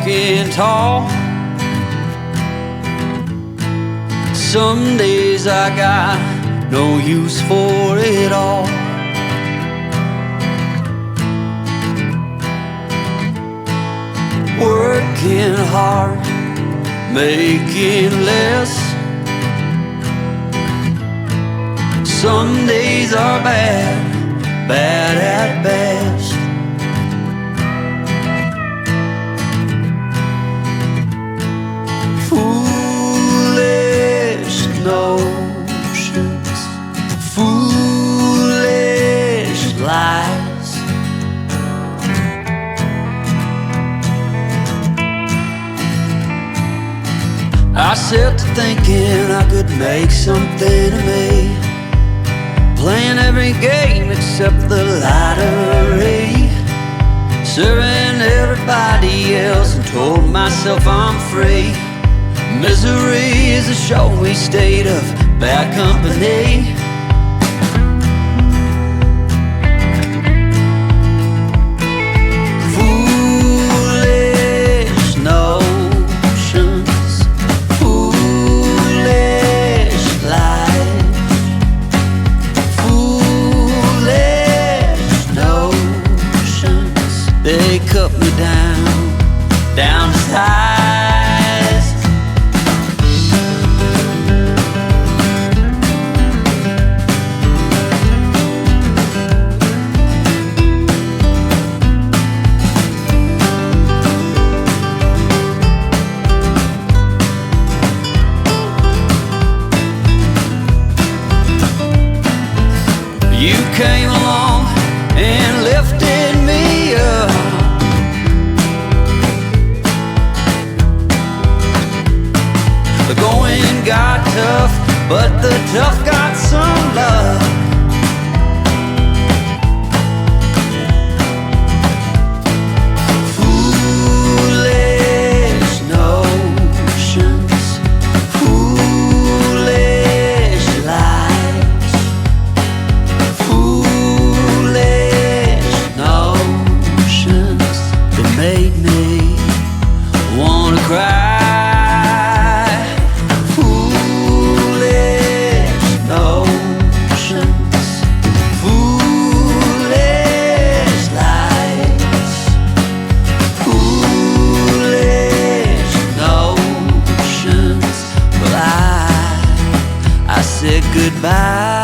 walking tall. Some days I got no use for it all. Working hard, making less. Some days are bad, bad at best. Foolish notions, foolish lies. I set to thinking I could make something of me, playing every game except the lottery, serving everybody else and told myself I'm free. Misery is a showy state of bad company. Foolish notions, foolish lies. Foolish notions, they cut me down, down to size. You came along and lifted me up. The going got tough, but the tough got some love. Foolish notions, foolish lies. Foolish notions that made me wanna cry. Foolish notions, foolish lies. Foolish notions. Well, I said goodbye.